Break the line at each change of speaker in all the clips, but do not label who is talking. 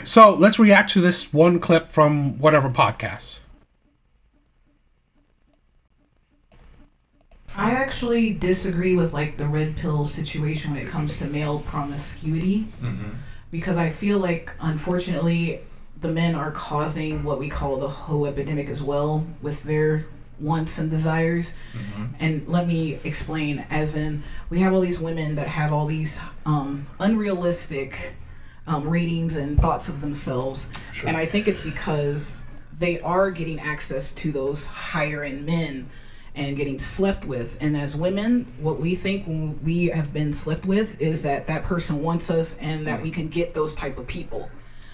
right, so let's react to this one clip from whatever podcast.
I actually disagree with like the red pill situation when it comes to male promiscuity, because I feel like unfortunately the men are causing what we call the hoe epidemic as well with their wants and desires. And let me explain, as in we have all these women that have all these unrealistic ratings and thoughts of themselves. Sure. And I think it's because they are getting access to those higher end men and getting slept with. And as women, what we think when we have been slept with is that that person wants us and that we can get those type of people.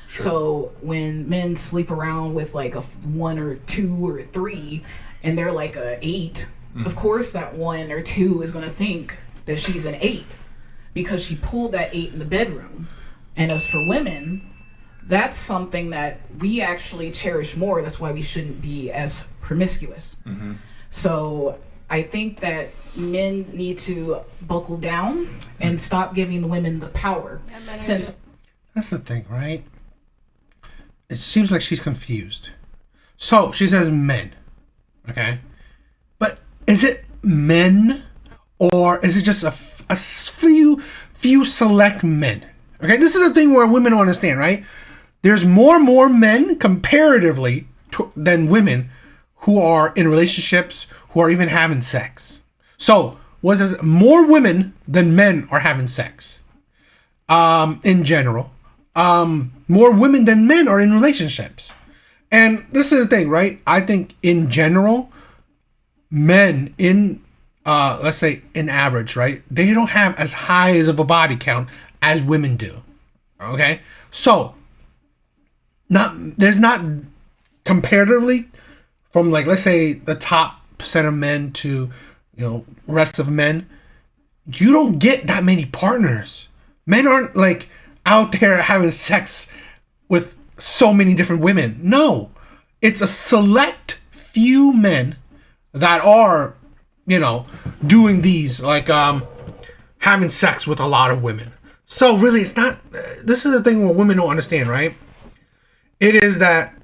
Sure. So when men sleep around with like a 1 or 2 or 3 and they're like a 8, of course that 1 or 2 is going to think that she's an 8 because she pulled that 8 in the bedroom. And as for women, that's something that we actually cherish more. That's why we shouldn't be as promiscuous. So I think that men need to buckle down and stop giving women the power. Since
that's the thing, right? It seems like she's confused. So she says men, okay? But is it men or is it just a few select men? Okay, this is the thing where women don't understand, right? There's more men comparatively than women who are in relationships, who are even having sex. So, was it more women than men are having sex? In general. More women than men are in relationships. And this is the thing, right? I think in general, men in, let's say in average, right? They don't have as high as of a body count as women do. Okay? So, there's not comparatively from like, let's say the top percent of men to, rest of men, you don't get that many partners. Men aren't like out there having sex with so many different women. No, it's a select few men that are, doing these, like, having sex with a lot of women. So really, it's not, this is the thing where women don't understand, right? It is that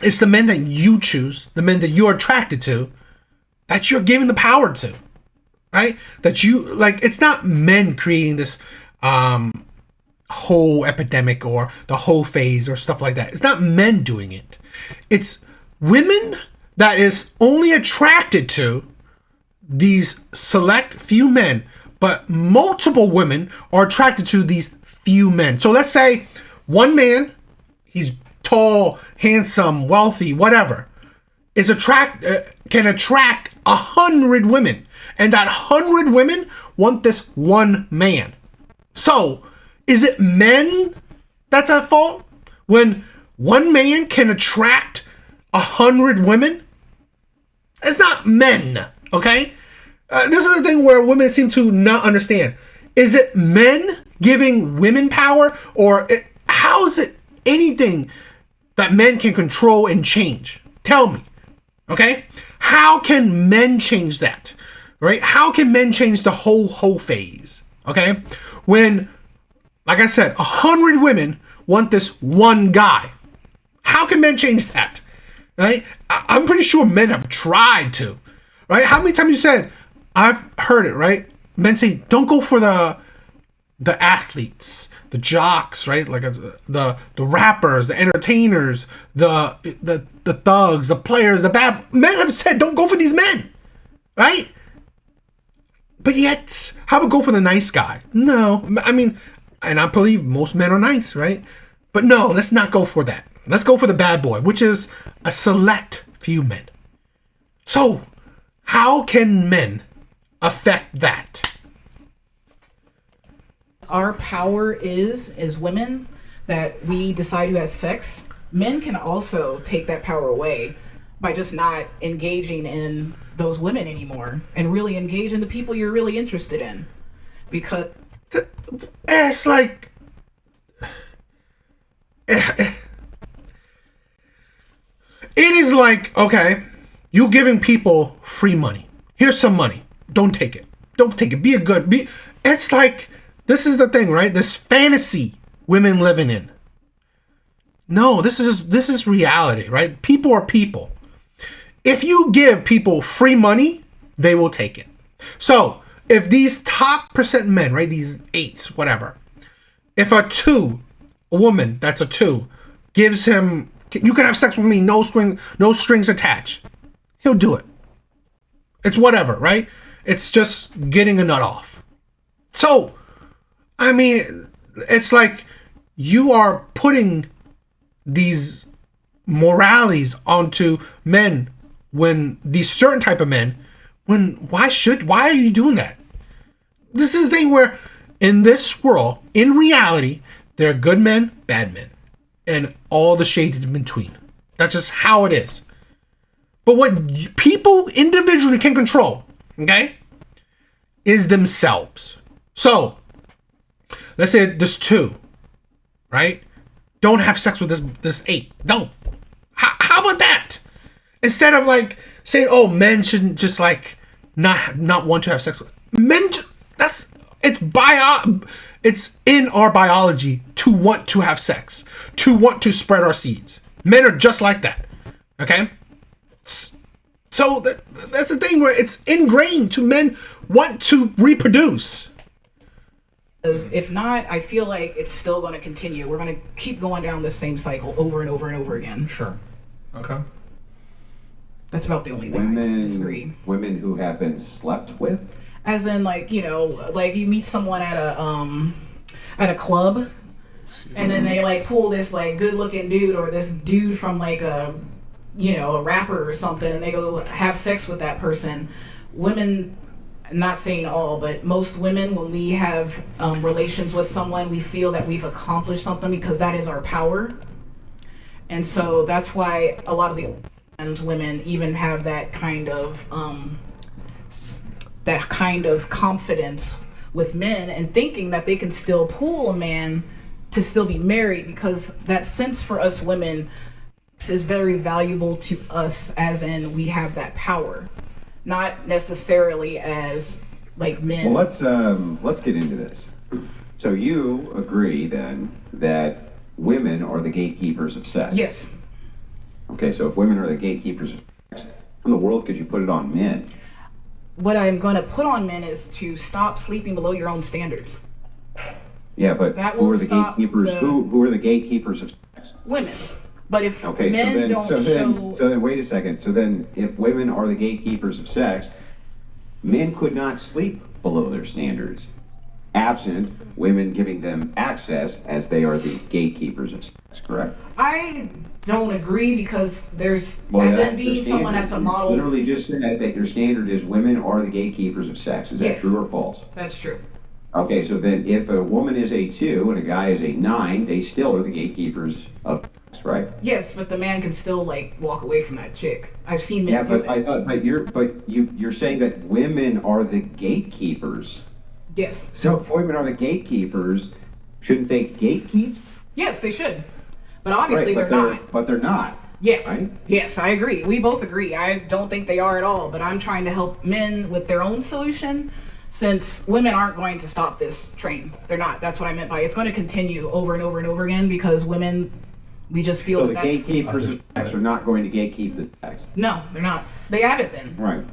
it's the men that you choose, the men that you're attracted to, that you're giving the power to, right? That you, like, it's not men creating this whole epidemic or the whole phase or stuff like that. It's not men doing it. It's women that is only attracted to these select few men, but multiple women are attracted to these few men. So let's say one man, he's tall, handsome, wealthy, whatever, can attract 100 women, and that 100 women want this one man. So, is it men that's at fault when one man can attract 100 women? It's not men, okay? This is the thing where women seem to not understand. Is it men giving women power, or how is it anything that men can control and change? Tell me, okay? How can men change that, right? How can men change the whole phase, okay? When, like I said, 100 women want this one guy. How can men change that, right? I'm pretty sure men have tried to, right? How many times you said, I've heard it, right? Men say, don't go for the athletes, the jocks, right? Like the rappers, the entertainers, the thugs, the players, the bad men have said, don't go for these men, right? But yet, how about go for the nice guy? No, I mean, and I believe most men are nice, right? But no, let's not go for that. Let's go for the bad boy, which is a select few men. So, how can men affect that?
Our power is, as women, that we decide who has sex. Men can also take that power away by just not engaging in those women anymore and really engage in the people you're really interested in. Because
it's like, it is like, okay, you're giving people free money. Here's some money. Don't take it. Don't take it. It's like, this is the thing, right? This fantasy women living in. No, this is reality, right? People are people. If you give people free money, they will take it. So if these top percent men, right, these eights, whatever, if a woman that's a two, gives him, you can have sex with me, no strings attached, he'll do it. It's whatever, right? It's just getting a nut off. So, I mean, it's like you are putting these moralities onto men, when these certain type of men, why are you doing that? This is the thing where in this world, in reality, there are good men, bad men, and all the shades in between. That's just how it is. But what people individually can control, okay, is themselves. So let's say there's two, right? Don't have sex with this eight. Don't. How about that? Instead of like saying, oh, men shouldn't just like not want to have sex with men. It's in our biology to want to have sex, to want to spread our seeds. Men are just like that. Okay. So that's the thing where it's ingrained to men want to reproduce.
If not, I feel like it's still going to continue. We're going to keep going down this same cycle over and over and over again.
Sure. Okay.
That's about the only thing I disagree.
Women who have been slept with?
As in, like, you know, like you meet someone at a club, and then they like pull this like good-looking dude or this dude from like a rapper or something, and they go have sex with that person. Women, not saying all, but most women, when we have relations with someone, we feel that we've accomplished something because that is our power. And so that's why a lot of the women even have that kind of confidence with men and thinking that they can still pull a man to still be married, because that sense for us women is very valuable to us, as in we have that power, not necessarily as like men.
Well, let's get into this. So you agree then that women are the gatekeepers of sex?
Yes.
Okay, so if women are the gatekeepers of sex, how in the world could you put it on men?
What I'm going to put on men is to stop sleeping below your own standards.
Yeah, but who are the gatekeepers? Who are the gatekeepers of sex?
Women. But if
okay,
men
so then wait a second. So then, if women are the gatekeepers of sex, men could not sleep below their standards, absent women giving them access, as they are the gatekeepers of sex. Correct?
I don't agree, because there's being someone that's a model.
You literally just said that your standard is women are the gatekeepers of sex. Is that true or false?
That's true.
Okay, so then if a woman is a 2 and a guy is a 9, they still are the gatekeepers of sex, right?
Yes, but the man can still like walk away from that chick. I've seen men do it.
I thought, but you're saying that women are the gatekeepers.
Yes.
So if women are the gatekeepers, shouldn't they gatekeep?
Yes, they should. But obviously
right,
they're not.
But they're not.
Yes.
Right?
Yes, I agree. We both agree. I don't think they are at all, but I'm trying to help men with their own solution, since women aren't going to stop this train. They're not. That's what I meant by it's going to continue over and over and over again, because women, we just feel
so
that's...
So the gatekeepers of sex are not going to gatekeep the sex?
No, they're not. They haven't been.
Right.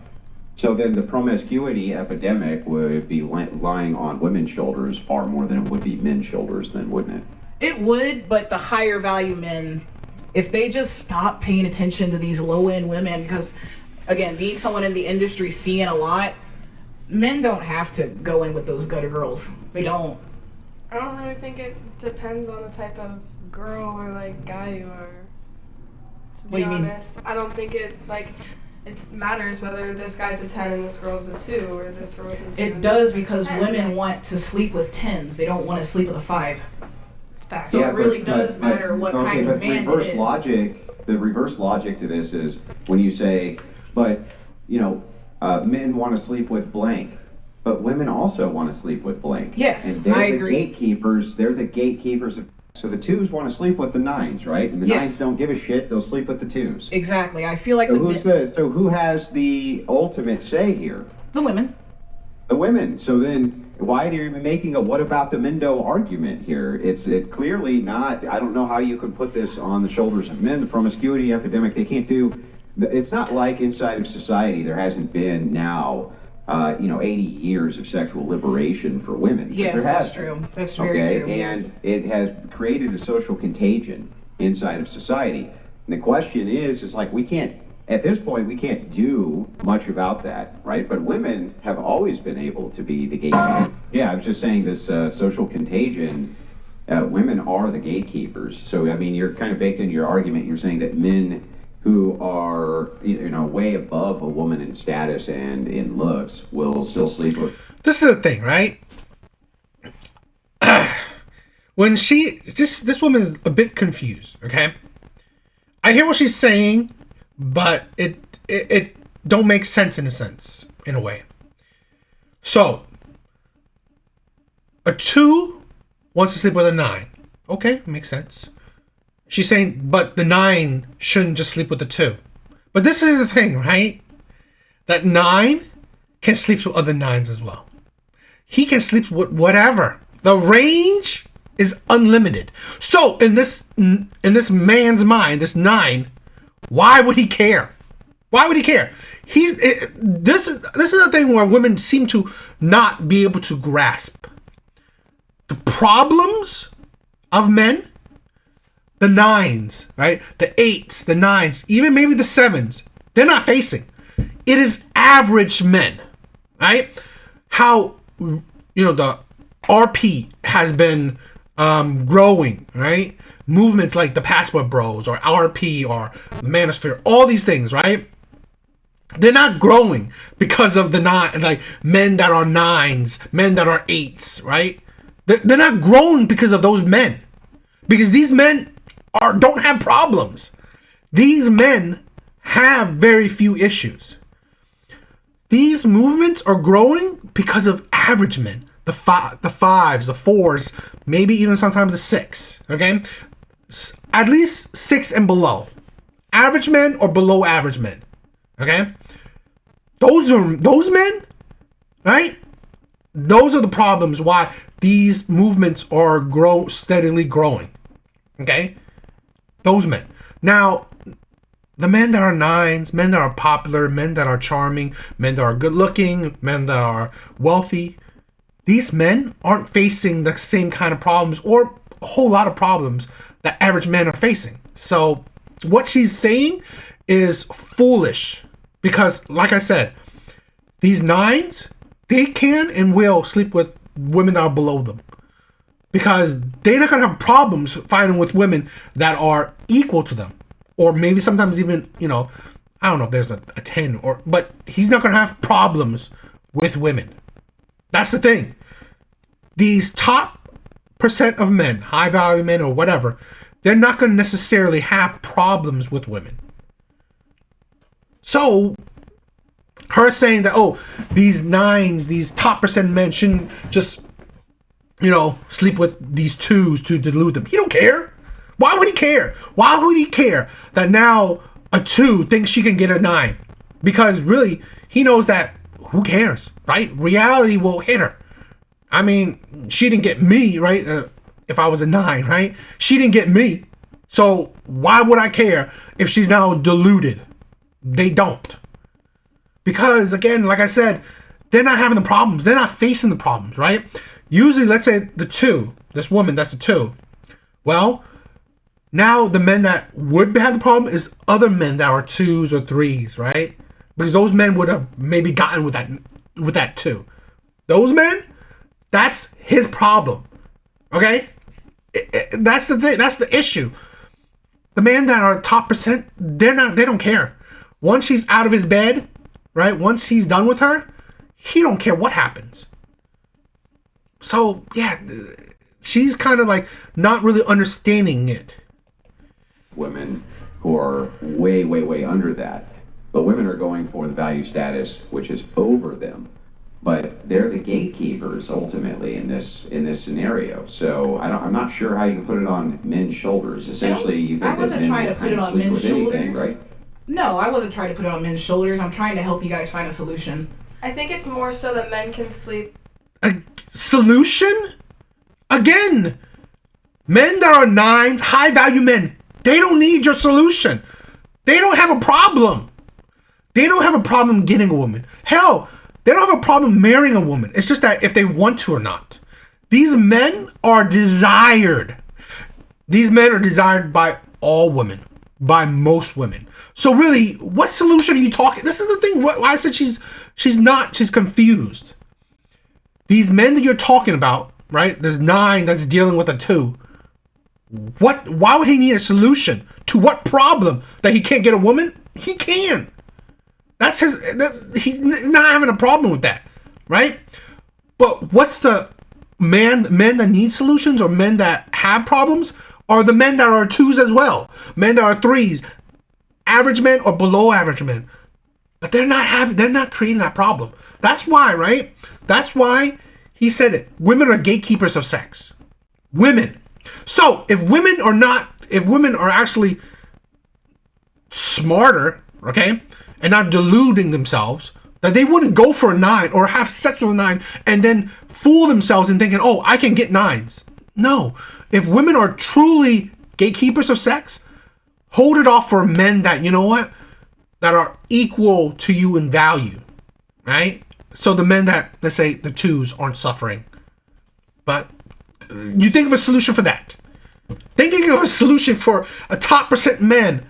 So then the promiscuity epidemic would be lying on women's shoulders far more than it would be men's shoulders, then, wouldn't it?
It would, but the higher value men, if they just stop paying attention to these low-end women, because, again, being someone in the industry, seeing a lot, men don't have to go in with those gutter girls. They don't.
I don't really think it depends on the type of girl or like guy you are. To be honest, I don't think it matters whether this guy's a 10 and this girl's a 2, or this girl's a 2.
It does, because women want to sleep with 10s. They don't want to sleep with a 5. So it really does matter what kind of man it is.
The reverse logic to this is when you say, but men want to sleep with blank, but women also want to sleep with blank.
Yes,
and they're
I agree.
They're the gatekeepers of. So the 2s want to sleep with the 9s, right? And the 9s don't give a shit. They'll sleep with the 2s.
Exactly. I feel like
so who has the ultimate say here?
The women.
The women. So then, why are you even making a what about the Mendo argument here? It's clearly not. I don't know how you can put this on the shoulders of men. The promiscuity epidemic, they can't do. It's not like inside of society there hasn't been now, 80 years of sexual liberation for women.
Yes, that's true. That's very true.
And it has created a social contagion inside of society. And the question is like we can't. At this point, we can't do much about that, right? But women have always been able to be the gatekeepers. Yeah, I was just saying this social contagion, women are the gatekeepers. So, I mean, you're kind of baked into your argument. You're saying that men who are, way above a woman in status and in looks will still sleep with.
This is the thing, right? When this woman is a bit confused, okay? I hear what she's saying, but it don't make sense in a way. So, a 2 wants to sleep with a 9. Okay, makes sense. She's saying, but the 9 shouldn't just sleep with the 2. But this is the thing, right? That 9 can sleep with other 9s as well. He can sleep with whatever. The range is unlimited. So, in this man's mind, this 9, why would he care? Why would he care? This is the thing where women seem to not be able to grasp. The problems of men, the 9s, right? The 8s, the 9s, even maybe the 7s, they're not facing. It is average men, right? How, the RP has been growing, right? Movements like the Passport Bros or RP or the Manosphere, all these things, right? They're not growing because of the men that are 9s, men that are 8s, right? They're not growing because of those men. Because these men don't have problems. These men have very few issues. These movements are growing because of average men. The 5s, the 4s, maybe even sometimes the 6, okay? At least 6 and below. Average men or below average men. Okay? Those men, right? Those are the problems why these movements are steadily growing. Okay? Those men. Now, the men that are 9s, men that are popular, men that are charming, men that are good looking, men that are wealthy, these men aren't facing the same kind of problems or a whole lot of problems that average men are facing. So what she's saying is foolish because, like I said, these 9s, they can and will sleep with women that are below them because they're not going to have problems fighting with women that are equal to them, or maybe sometimes even, I don't know if there's a 10 but he's not going to have problems with women. That's the thing. These top % of men, high value men or whatever, they're not going to necessarily have problems with women. So, her saying that, these 9s, these top % men shouldn't just, sleep with these 2s to delude them. He don't care. Why would he care? Why would he care that now a 2 thinks she can get a 9? Because really, he knows that who cares, right? Reality will hit her. I mean, she didn't get me, right? If I was a 9, right? She didn't get me. So why would I care if she's now deluded? They don't. Because, again, like I said, they're not having the problems. They're not facing the problems, right? Usually, let's say the 2, this woman, that's a 2. Well, now the men that would have the problem is other men that are 2s or 3s, right? Because those men would have maybe gotten with that 2. Those men, that's his problem. Okay? That's the thing. That's the issue. The men that are top %, they don't care. Once she's out of his bed, right? Once he's done with her, he don't care what happens. So, yeah, she's kind of like not really understanding it.
Women who are way, way, way under that. But women are going for the value status, which is over them. But they're the gatekeepers ultimately in this scenario. So I'm not sure how you can put it on men's shoulders. Essentially, you think that men will kind of sleep with anything, right?
No, I wasn't trying to put it on men's shoulders. I'm trying to help you guys find a solution.
I think it's more so that men can sleep.
Solution? Again, men that are 9s, high value men, they don't need your solution. They don't have a problem. They don't have a problem getting a woman. Hell, they don't have a problem marrying a woman. It's just that if they want to or not. These men are desired. These men are desired by all women, by most women. So really, what solution are you talking? This is the thing. Why I said she's confused. These men that you're talking about, right? There's 9 that's dealing with a 2. Why would he need a solution to what problem? That he can't get a woman? He can. That's he's not having a problem with that, right? But what's the men that need solutions, or men that have problems, are the men that are 2s as well, men that are 3s, average men or below average men. But they're not creating that problem. That's why, right? That's why he said it. Women are gatekeepers of sex. Women. So if women are actually smarter, okay, and not deluding themselves, that they wouldn't go for a 9 or have sex with a 9 and then fool themselves in thinking, oh, I can get 9s. No. If women are truly gatekeepers of sex, hold it off for men that, you know what, that are equal to you in value, right? So the men that, let's say, the 2s aren't suffering. But you think of a solution for that. Thinking of a solution for a top percent men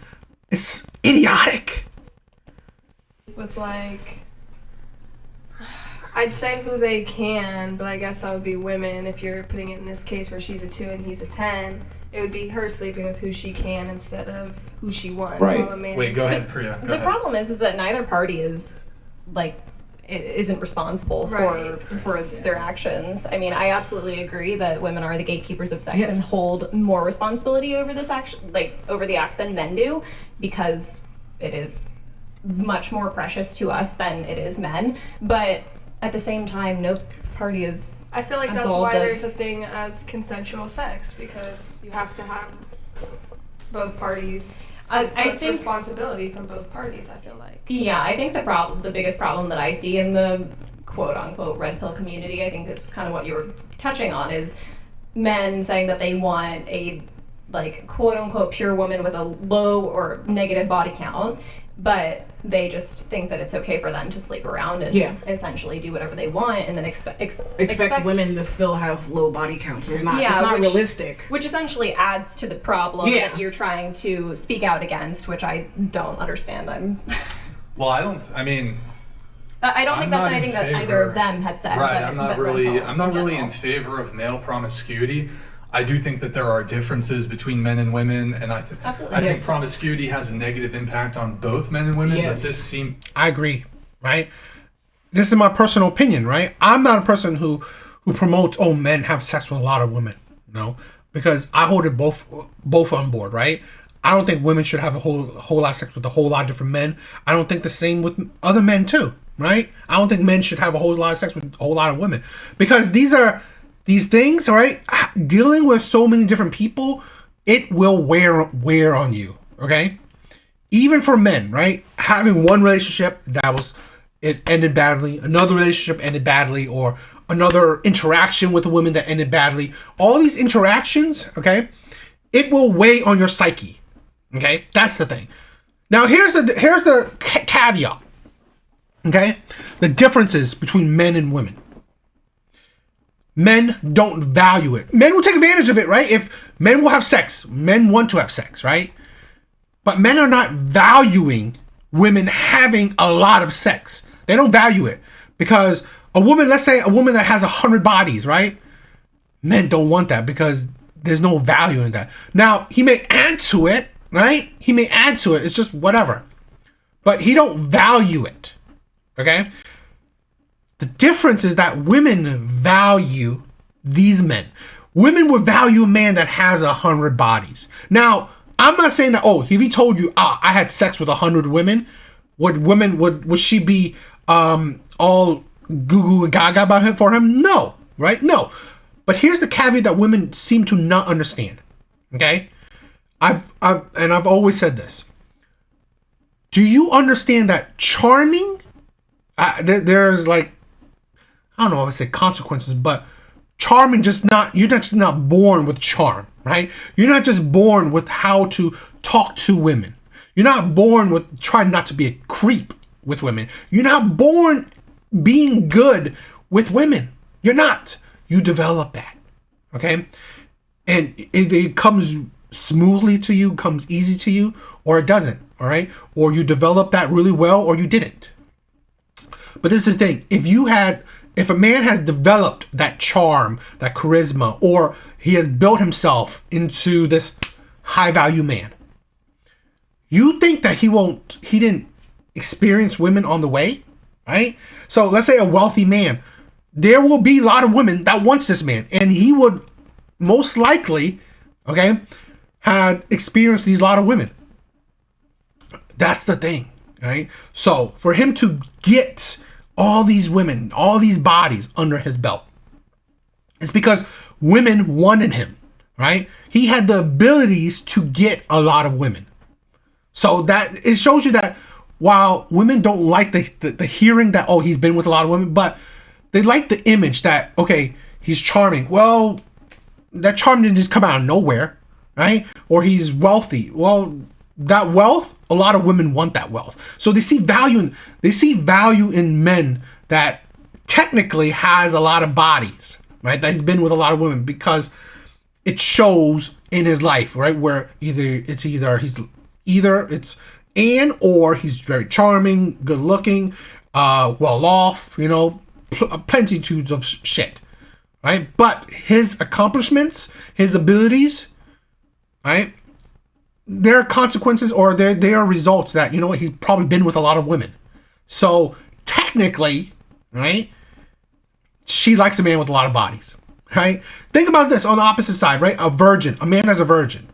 is idiotic.
With like, I'd say who they can, but I guess that would be women. If you're putting it in this case where she's a 2 and he's a 10, it would be her sleeping with who she can instead of who she wants.
Right.
While a man
Wait, go ahead, Priya.
The problem is that neither party is like isn't responsible for their actions. I mean, I absolutely agree that women are the gatekeepers of sex and hold more responsibility over this action, like over the act, than men do, because it is much more precious to us than it is men. But at the same time, no party is.
I feel like that's why there's a thing as consensual sex, because you have to have both parties. I think responsibility from both parties, I feel like.
Yeah, I think the biggest problem that I see in the quote-unquote red pill community, I think it's kind of what you were touching on, is men saying that they want a, like, quote-unquote pure woman with a low or negative body count, but they just think that it's okay for them to sleep around and essentially do whatever they want, and then expect
women to still have low body counts. It's not realistic.
Which essentially adds to the problem that you're trying to speak out against, which I don't understand.
Well, I don't think
that's anything that either of them have said.
Right, I'm not really in favor of male promiscuity. I do think that there are differences between men and women, and I think promiscuity has a negative impact on both men and women.
Yes.
But
I agree, right? This is my personal opinion, right? I'm not a person who promotes, men have sex with a lot of women, because I hold it both on board, right? I don't think women should have a whole lot of sex with a whole lot of different men. I don't think the same with other men too, right? I don't think men should have a whole lot of sex with a whole lot of women, because these things, all right, dealing with so many different people, it will wear on you, okay? Even for men, right? Having one relationship it ended badly, another relationship ended badly, or another interaction with a woman that ended badly. All these interactions, okay, it will weigh on your psyche, okay? That's the thing. Now, here's the caveat, okay? The differences between men and women. Men don't value it. Men will take advantage of it, right? If men will have sex, men want to have sex, right? But men are not valuing women having a lot of sex. They don't value it, because let's say a woman that has 100 bodies, right? Men don't want that, because there's no value in that. Now, he may add to it, right? It's just whatever. But he don't value it, okay? The difference is that women value these men. Women would value a man that has 100 bodies. Now, I'm not saying that, if he told you, I had sex with 100 women, would she be all goo goo gaga about him for him? No, right? No. But here's the caveat that women seem to not understand. Okay? I've always said this. Do you understand that charming? There's like I don't know if I say consequences, but charming you're just not born with charm, right? You're not just born with how to talk to women. You're not born with trying not to be a creep with women. You're not born being good with women. You're not. You develop that, okay? And it comes smoothly to you, comes easy to you, or it doesn't, all right? Or you develop that really well, or you didn't. But this is the thing. If a man has developed that charm, that charisma, or he has built himself into this high value man, you think that he didn't experience women on the way, right? So let's say a wealthy man, there will be a lot of women that wants this man, and he would most likely, okay, had experienced these lot of women. That's the thing, right? So for him to get all these women, all these bodies under his belt, it's because women wanted him, right? He had the abilities to get a lot of women. So that it shows you that while women don't like the hearing that, oh, he's been with a lot of women, but they like the image that, okay, he's charming. Well, that charm didn't just come out of nowhere, right? Or he's wealthy. Well, that wealth, a lot of women want that wealth. So they see value in men that technically has a lot of bodies, right? That he's been with a lot of women because it shows in his life, right? Where it's he's very charming, good looking, well off, plenitudes of shit, right? But his accomplishments, his abilities, right? There are consequences, or they are results that, he's probably been with a lot of women. So technically, right, she likes a man with a lot of bodies, right? Think about this on the opposite side, right? A man that's a virgin.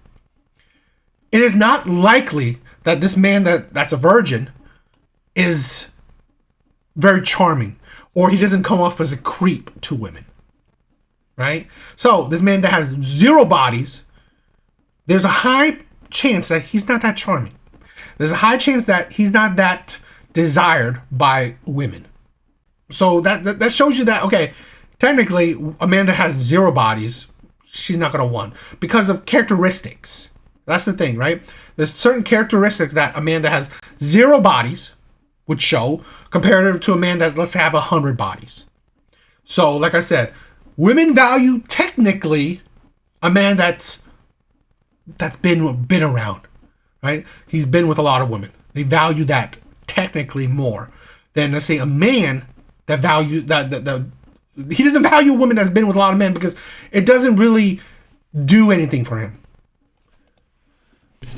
It is not likely that this man that's a virgin is very charming, or he doesn't come off as a creep to women, right? So this man that has 0 bodies, there's a high chance that he's not that charming. There's a high chance that he's not that desired by women. So that shows you that, okay, technically a man that has 0 bodies, she's not going to want because of characteristics. That's the thing, right? There's certain characteristics that a man that has 0 bodies would show compared to a man that, let's say, have 100 bodies. So like I said, women value technically a man that's been around, right? He's been with a lot of women. They value that technically more than, let's say, a man that value that he doesn't value a woman that's been with a lot of men because it doesn't really do anything for him.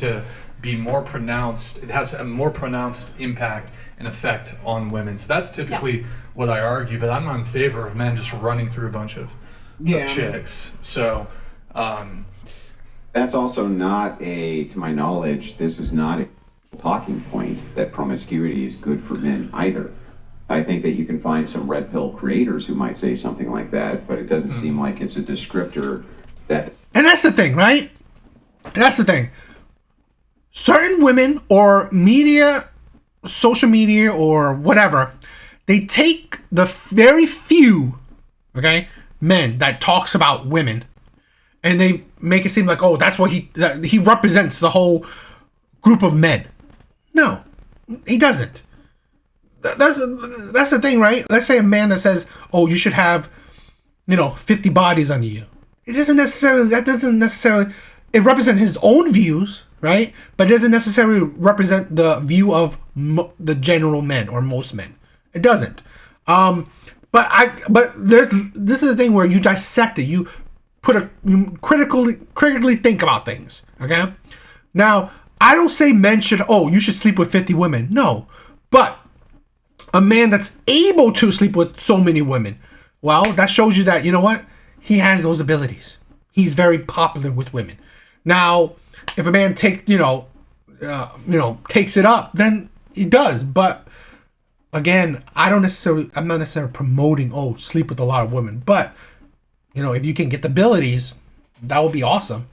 To be more pronounced, it has a more pronounced impact and effect on women. So that's typically what I argue, but I'm not in favor of men just running through a bunch of chicks. So
that's also not to my knowledge, this is not a talking point that promiscuity is good for men either. I think that you can find some red pill creators who might say something like that, but it doesn't seem like it's a descriptor that...
And that's the thing, right? That's the thing. Certain women or media, social media or whatever, they take the very few, okay, men that talks about women, and they make it seem like, oh, that's what he represents the whole group of men. No, he doesn't. That's the thing, right? Let's say a man that says, oh, you should have, 50 bodies under you. That doesn't necessarily, it represents his own views, right? But it doesn't necessarily represent the view of the general men or most men. It doesn't. But this is the thing where you dissect it. You critically think about things. Okay. Now, I don't say men you should sleep with 50 women. No, but a man that's able to sleep with so many women, well, that shows you that, he has those abilities. He's very popular with women. Now, if a man takes it up, then he does. But again, I'm not necessarily promoting, sleep with a lot of women. But, if you can get the abilities, that would be awesome.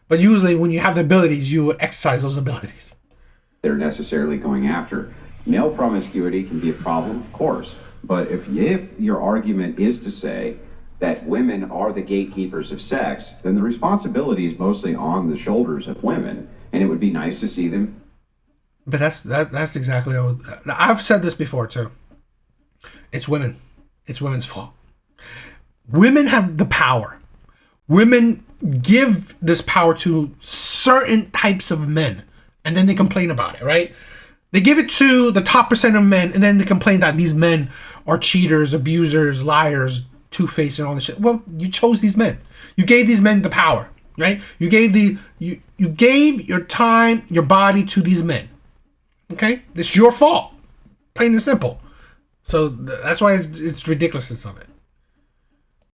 But usually when you have the abilities, you would exercise those abilities.
They're necessarily going after. Male promiscuity can be a problem, of course. But if your argument is to say that women are the gatekeepers of sex, then the responsibility is mostly on the shoulders of women, and it would be nice to see them.
But that's exactly how I've said this before too. It's women. It's women's fault. Women have the power. Women give this power to certain types of men, and then they complain about it, right? They give it to the top % of men, and then they complain that these men are cheaters, abusers, liars, two-faced, and all this shit. Well, you chose these men. You gave these men the power, right? You gave you gave your time, your body to these men. Okay? It's your fault. Plain and simple. So that's why it's ridiculousness of it.